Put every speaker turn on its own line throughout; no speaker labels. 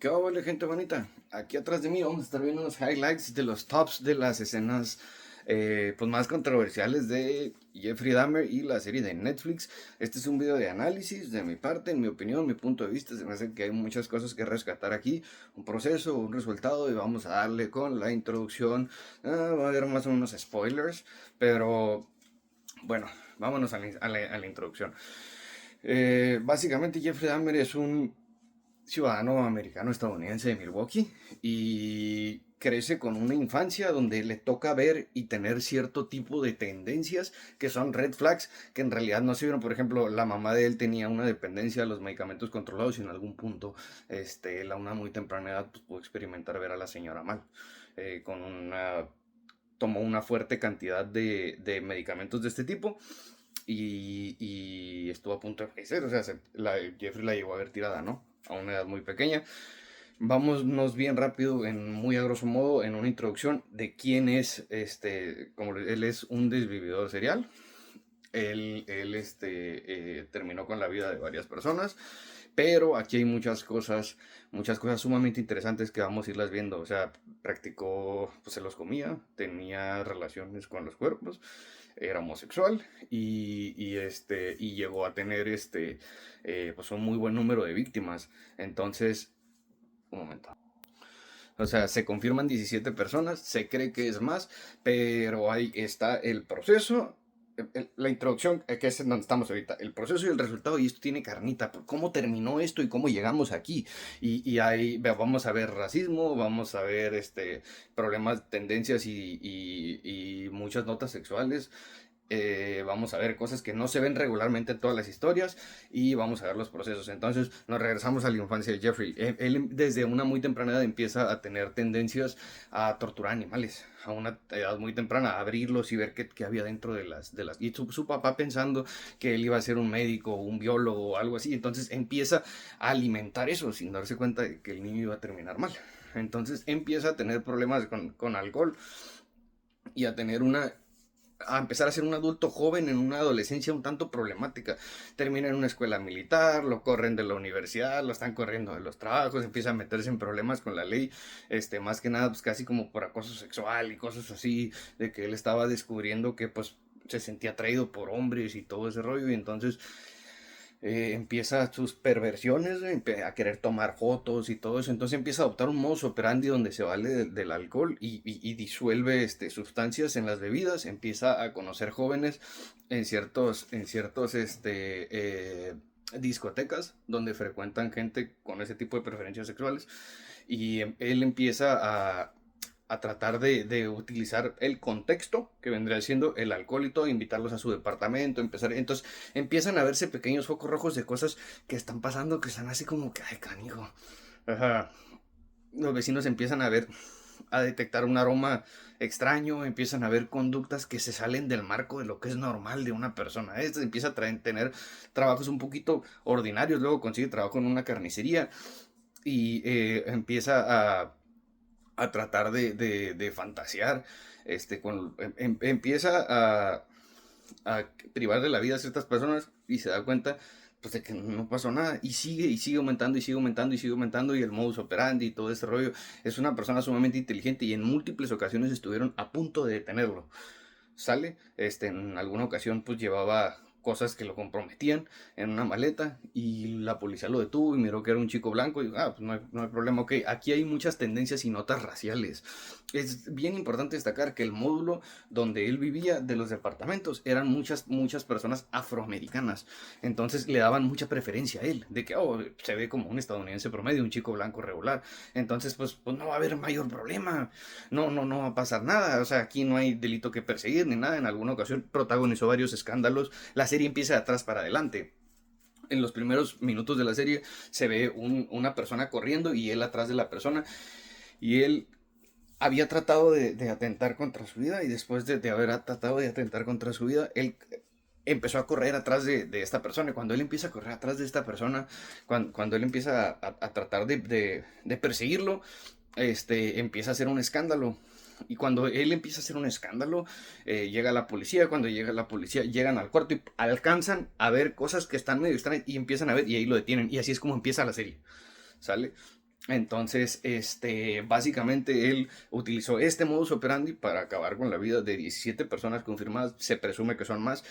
¿Qué hubo, gente bonita? Aquí atrás de mí vamos a estar viendo unos highlights de los tops de las escenas pues más controversiales de Jeffrey Dahmer y la serie de Netflix. Este es un video de análisis de mi parte, en mi opinión, mi punto de vista. Se me hace que hay muchas cosas que rescatar aquí, un proceso, un resultado, y vamos a darle con la introducción. Va a haber más o menos spoilers, pero bueno, vámonos a la introducción. Básicamente Jeffrey Dahmer es un ciudadano americano estadounidense de Milwaukee y crece con una infancia donde le toca ver y tener cierto tipo de tendencias que son red flags que en realidad no sirven. Por ejemplo, la mamá de él tenía una dependencia a los medicamentos controlados y en algún punto él a una muy temprana edad pues, pudo experimentar ver a la señora mal con una tomó una fuerte cantidad de medicamentos de este tipo y estuvo a punto de fallecer. O sea, Jeffrey la llegó a ver tirada, ¿no? A una edad muy pequeña. Vámonos bien rápido, muy a grosso modo, en una introducción de quién es, como él es un desvividor serial. Él terminó con la vida de varias personas, pero aquí hay muchas cosas sumamente interesantes que vamos a irlas viendo. O sea, practicó, pues se los comía, tenía relaciones con los cuerpos, era homosexual y llegó a tener pues un muy buen número de víctimas. Entonces, un momento. O sea, se confirman 17 personas, se cree que es más, pero ahí está el proceso, la introducción, que es en donde estamos ahorita, el proceso y el resultado, y esto tiene carnita, cómo terminó esto y cómo llegamos aquí. Y ahí vamos a ver racismo, vamos a ver problemas, tendencias y muchas notas sexuales. Vamos a ver cosas que no se ven regularmente en todas las historias y vamos a ver los procesos. Entonces nos regresamos a la infancia de Jeffrey. Él desde una muy temprana edad empieza a tener tendencias a torturar animales, a una edad muy temprana, a abrirlos y ver qué había dentro de las. Y su papá pensando que él iba a ser un médico, un biólogo o algo así, entonces empieza a alimentar eso sin darse cuenta de que el niño iba a terminar mal. Entonces empieza a tener problemas con alcohol y a empezar a ser un adulto joven en una adolescencia un tanto problemática. Termina en una escuela militar, lo corren de la universidad, lo están corriendo de los trabajos, empieza a meterse en problemas con la ley, más que nada pues casi como por acoso sexual y cosas así, de que él estaba descubriendo que pues se sentía atraído por hombres y todo ese rollo, y entonces empieza sus perversiones, a querer tomar fotos y todo eso. Entonces empieza a adoptar un modus operandi donde se vale del alcohol y disuelve sustancias en las bebidas. Empieza a conocer jóvenes en ciertos discotecas donde frecuentan gente con ese tipo de preferencias sexuales. Y él empieza a tratar de utilizar el contexto que vendría siendo el alcohol y todo, invitarlos a su departamento, entonces empiezan a verse pequeños focos rojos de cosas que están pasando, que están así como que, ay, canijo. Ajá. Los vecinos empiezan a detectar un aroma extraño, empiezan a ver conductas que se salen del marco de lo que es normal de una persona. Empieza a tener trabajos un poquito ordinarios, luego consigue trabajo en una carnicería y empieza a tratar de fantasear, empieza a privar de la vida a ciertas personas y se da cuenta pues de que no pasó nada y sigue aumentando y sigue aumentando y sigue aumentando, y el modus operandi y todo ese rollo. Es una persona sumamente inteligente y en múltiples ocasiones estuvieron a punto de detenerlo. Sale, en alguna ocasión pues llevaba cosas que lo comprometían en una maleta y la policía lo detuvo y miró que era un chico blanco y pues no hay problema. Ok, aquí hay muchas tendencias y notas raciales. Es bien importante destacar que el módulo donde él vivía de los departamentos eran muchas personas afroamericanas, entonces le daban mucha preferencia a él, de que se ve como un estadounidense promedio, un chico blanco regular, entonces pues no va a haber mayor problema, no va a pasar nada. O sea, aquí no hay delito que perseguir ni nada. En alguna ocasión protagonizó varios escándalos. La serie empieza de atrás para adelante. En los primeros minutos de la serie se ve una persona corriendo y él atrás de la persona, y él había tratado de atentar contra su vida, y después de haber tratado de atentar contra su vida, él empezó a correr atrás de esta persona. Y cuando él empieza a correr atrás de esta persona, cuando él empieza a tratar de perseguirlo, empieza a hacer un escándalo. Y cuando él empieza a hacer un escándalo, llega la policía. Cuando llega la policía, llegan al cuarto y alcanzan a ver cosas que están medio extrañas y empiezan a ver y ahí lo detienen. Y así es como empieza la serie. ¿Sale? Entonces, básicamente él utilizó este modus operandi para acabar con la vida de 17 personas confirmadas, se presume que son más,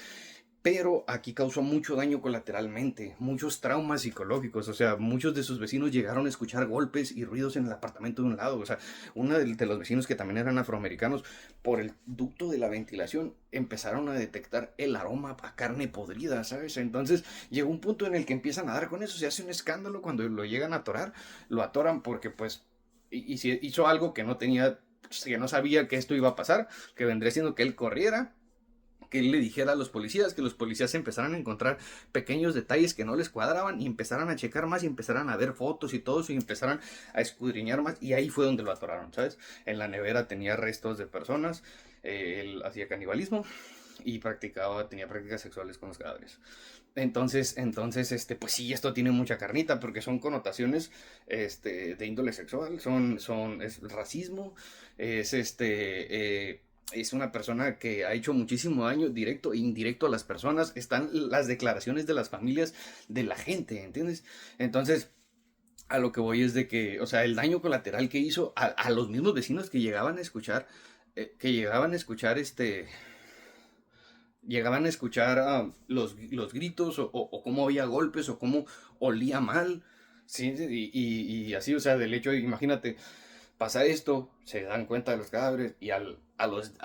pero aquí causó mucho daño colateralmente, muchos traumas psicológicos, o sea, muchos de sus vecinos llegaron a escuchar golpes y ruidos en el apartamento de un lado, o sea, uno de los vecinos que también eran afroamericanos, por el ducto de la ventilación empezaron a detectar el aroma a carne podrida, ¿sabes? Entonces llegó un punto en el que empiezan a dar con eso, se hace un escándalo cuando lo llegan a atorar, lo atoran porque pues hizo algo que no tenía, que no sabía que esto iba a pasar, que vendría siendo que él corriera, que él le dijera a los policías, que los policías empezaran a encontrar pequeños detalles que no les cuadraban y empezaran a checar más y empezaran a ver fotos y todo eso y empezaran a escudriñar más y ahí fue donde lo atoraron, ¿sabes? En la nevera tenía restos de personas, él hacía canibalismo y tenía prácticas sexuales con los cadáveres. Entonces, pues sí, esto tiene mucha carnita porque son connotaciones, de índole sexual, es racismo, es es una persona que ha hecho muchísimo daño directo e indirecto a las personas. Están las declaraciones de las familias de la gente, ¿entiendes? Entonces, a lo que voy es de que, o sea, el daño colateral que hizo a los mismos vecinos que llegaban a escuchar, que llegaban a escuchar los gritos o cómo había golpes o cómo olía mal, ¿sí? Y así, o sea, del hecho, imagínate, pasa esto, se dan cuenta de los cadáveres y a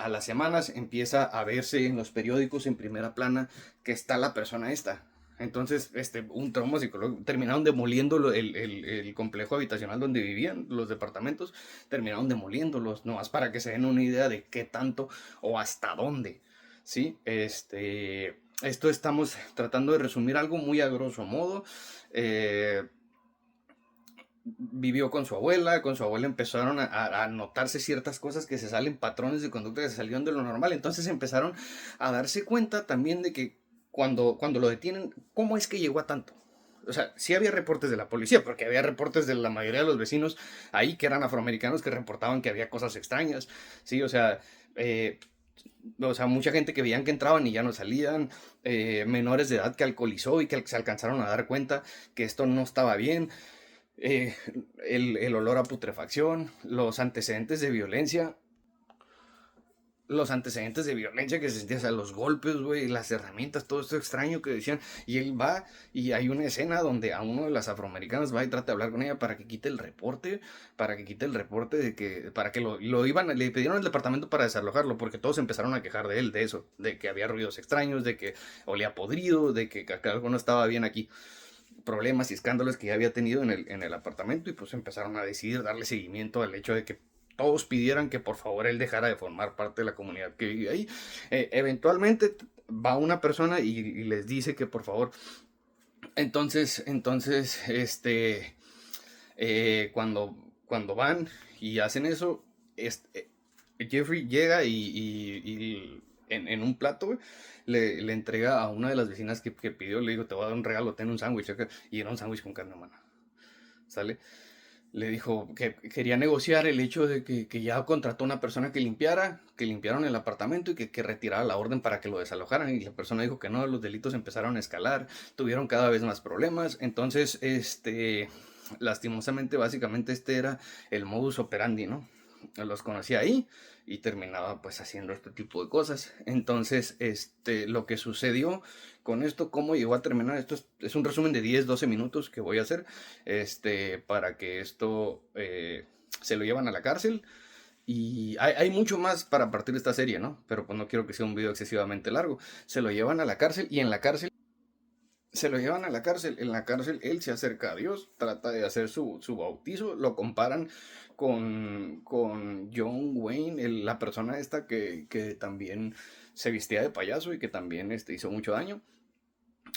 las semanas empieza a verse en los periódicos en primera plana que está la persona esta. Entonces, un trauma psicológico, terminaron demoliendo el complejo habitacional donde vivían, los departamentos, terminaron demoliéndolos, nomás para que se den una idea de qué tanto o hasta dónde, ¿sí? Esto estamos tratando de resumir algo muy a grosso modo. Eh, Vivió con su abuela empezaron a notarse ciertas cosas que se salen, patrones de conducta que se salieron de lo normal, entonces empezaron a darse cuenta también de que cuando lo detienen, ¿cómo es que llegó a tanto? O sea, sí había reportes de la policía, porque había reportes de la mayoría de los vecinos ahí que eran afroamericanos que reportaban que había cosas extrañas, sí, o sea, mucha gente que veían que entraban y ya no salían, menores de edad que alcoholizó y que se alcanzaron a dar cuenta que esto no estaba bien, eh, el olor a putrefacción, los antecedentes de violencia que se sentían, o sea, los golpes, güey, las herramientas, todo esto extraño que decían. Y él va y hay una escena donde a uno de las afroamericanas va y trata de hablar con ella para que quite el reporte para que le pidieron al departamento para desalojarlo, porque todos empezaron a quejar de él, de eso, de que había ruidos extraños, de que olía podrido, de que algo no estaba bien aquí, problemas y escándalos que ya había tenido en el apartamento y pues empezaron a decidir darle seguimiento al hecho de que todos pidieran que por favor él dejara de formar parte de la comunidad que vive ahí. Eventualmente va una persona y les dice que por favor, entonces, cuando van y hacen eso, Jeffrey llega y en un plato, güey, le entrega a una de las vecinas que pidió, le dijo, te voy a dar un regalo, ten un sándwich acá", y era un sándwich con carne humana, ¿sale? Le dijo que quería negociar el hecho de que ya contrató una persona que limpiaron el apartamento y que retirara la orden para que lo desalojaran. Y la persona dijo que no, los delitos empezaron a escalar, tuvieron cada vez más problemas. Entonces, lastimosamente, básicamente este era el modus operandi, ¿no? Los conocía ahí y terminaba pues haciendo este tipo de cosas. Entonces, lo que sucedió con esto, cómo llegó a terminar, esto es un resumen de 10-12 minutos que voy a hacer, para que esto se lo llevan a la cárcel. Y hay mucho más para partir de esta serie, ¿no? Pero pues no quiero que sea un video excesivamente largo. Se lo llevan a la cárcel y en la cárcel se lo llevan a la cárcel. En la cárcel él se acerca a Dios, trata de hacer su bautizo, lo comparan con John Wayne, la persona esta que también se vestía de payaso y que también hizo mucho daño,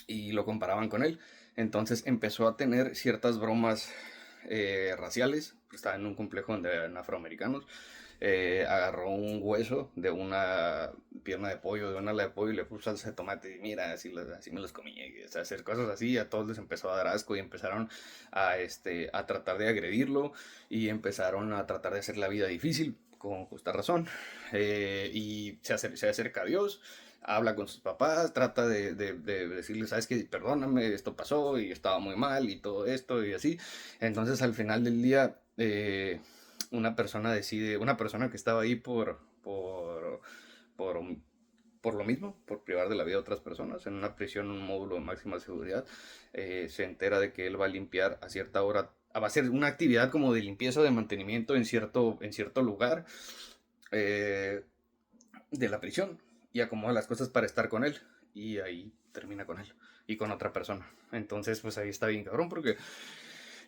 y lo comparaban con él. Entonces empezó a tener ciertas bromas raciales. Estaba en un complejo donde eran afroamericanos. Agarró un hueso de una pierna de pollo, de una ala de pollo, y le puso salsa de tomate. Y mira, así me los comí. Y, o sea, hacer cosas así, a todos les empezó a dar asco y empezaron a tratar de agredirlo y empezaron a tratar de hacer la vida difícil, con justa razón. Y se acerca a Dios. habla con sus papás, trata de decirles, sabes que perdóname, esto pasó y estaba muy mal y todo esto y así. Entonces al final del día, una persona que estaba ahí por, por lo mismo, por privar de la vida a otras personas, en una prisión, un módulo de máxima seguridad, se entera de que él va a limpiar a cierta hora, va a hacer una actividad como de limpieza, de mantenimiento en cierto lugar eh, de la prisión y acomoda las cosas para estar con él y ahí termina con él y con otra persona. Entonces, pues ahí está bien cabrón porque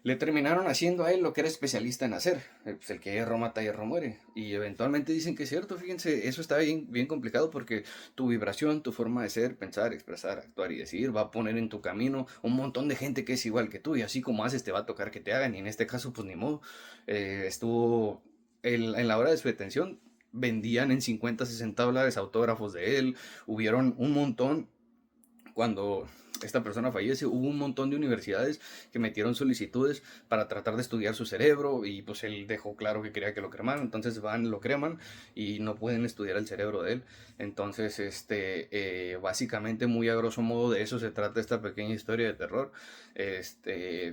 le terminaron haciendo a él lo que era especialista en hacer. Pues el que hierro mata, hierro muere. Y eventualmente dicen que es cierto, fíjense, eso está bien, bien complicado porque tu vibración, tu forma de ser, pensar, expresar, actuar y decir va a poner en tu camino un montón de gente que es igual que tú y así como haces te va a tocar que te hagan y en este caso pues ni modo. Estuvo en la hora de su detención, vendían en 50, $60 autógrafos de él, hubieron un montón cuando esta persona fallece, hubo un montón de universidades que metieron solicitudes para tratar de estudiar su cerebro y pues él dejó claro que quería que lo cremaran, entonces van, lo creman y no pueden estudiar el cerebro de él. Entonces, básicamente muy a grosso modo de eso se trata esta pequeña historia de terror.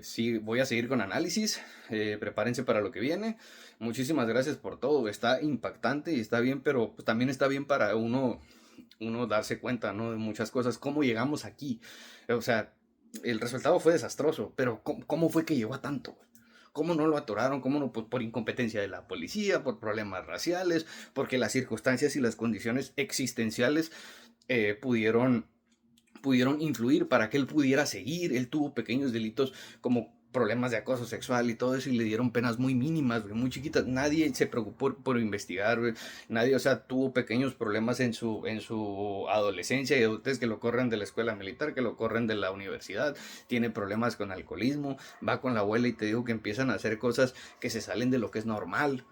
Sí, voy a seguir con análisis, prepárense para lo que viene. Muchísimas gracias por todo, está impactante y está bien, pero pues, también está bien para uno darse cuenta, ¿no? De muchas cosas, cómo llegamos aquí. O sea, el resultado fue desastroso, pero ¿cómo fue que llegó a tanto? ¿Cómo no lo atoraron? ¿Cómo no? Pues por incompetencia de la policía, por problemas raciales, porque las circunstancias y las condiciones existenciales pudieron influir para que él pudiera seguir. Él tuvo pequeños delitos como problemas de acoso sexual y todo eso y le dieron penas muy mínimas, güey, muy chiquitas. Nadie se preocupó por investigar, güey. Nadie, o sea, tuvo pequeños problemas en su adolescencia y adultez que lo corren de la escuela militar, que lo corren de la universidad. Tiene problemas con alcoholismo, va con la abuela y te digo que empiezan a hacer cosas que se salen de lo que es normal.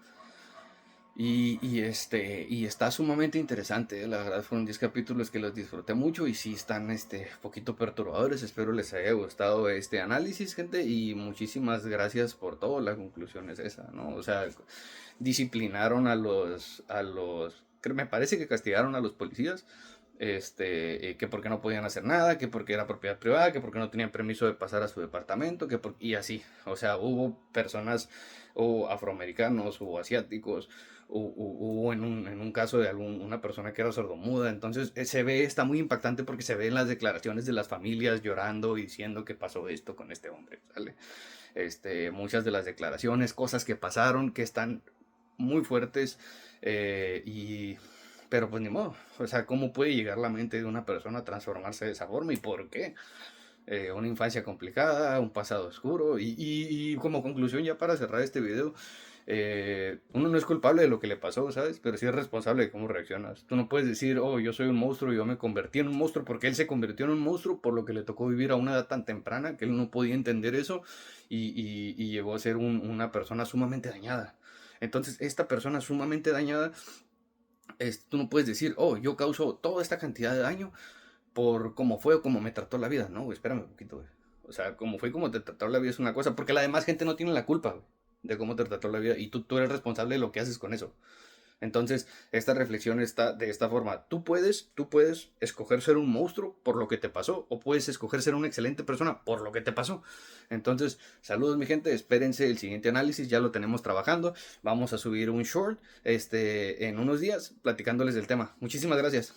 Y está sumamente interesante, la verdad fueron 10 capítulos que los disfruté mucho y sí están poquito perturbadores. Espero les haya gustado este análisis, gente, y muchísimas gracias por todo. La conclusión es esa, ¿no? O sea, disciplinaron me parece que castigaron a los policías, que porque no podían hacer nada, que porque era propiedad privada, que porque no tenían permiso de pasar a su departamento, y así. O sea, hubo personas, o afroamericanos, o asiáticos, hubo en un caso de una persona que era sordomuda. Entonces se ve, está muy impactante porque se ve en las declaraciones de las familias llorando y diciendo que pasó esto con este hombre, ¿sale? Muchas de las declaraciones, cosas que pasaron, que están muy fuertes, y pero pues ni modo, o sea, ¿cómo puede llegar la mente de una persona a transformarse de esa forma y por qué? Una infancia complicada, un pasado oscuro y como conclusión ya para cerrar este video, uno no es culpable de lo que le pasó, ¿sabes? Pero sí es responsable de cómo reaccionas. Tú no puedes decir, oh, yo soy un monstruo y yo me convertí en un monstruo porque él se convirtió en un monstruo por lo que le tocó vivir a una edad tan temprana que él no podía entender eso y llegó a ser una persona sumamente dañada. Entonces, esta persona sumamente dañada, tú no puedes decir, oh, yo causo toda esta cantidad de daño por cómo fue o cómo me trató la vida. No, güey, espérame un poquito, güey. O sea, cómo fue y cómo te trató la vida es una cosa, porque la demás gente no tiene la culpa, güey, de cómo te trató la vida y tú eres responsable de lo que haces con eso. Entonces, esta reflexión está de esta forma. Tú puedes escoger ser un monstruo por lo que te pasó o puedes escoger ser una excelente persona por lo que te pasó. Entonces, saludos mi gente, espérense el siguiente análisis, ya lo tenemos trabajando. Vamos a subir un short en unos días platicándoles del tema. Muchísimas gracias.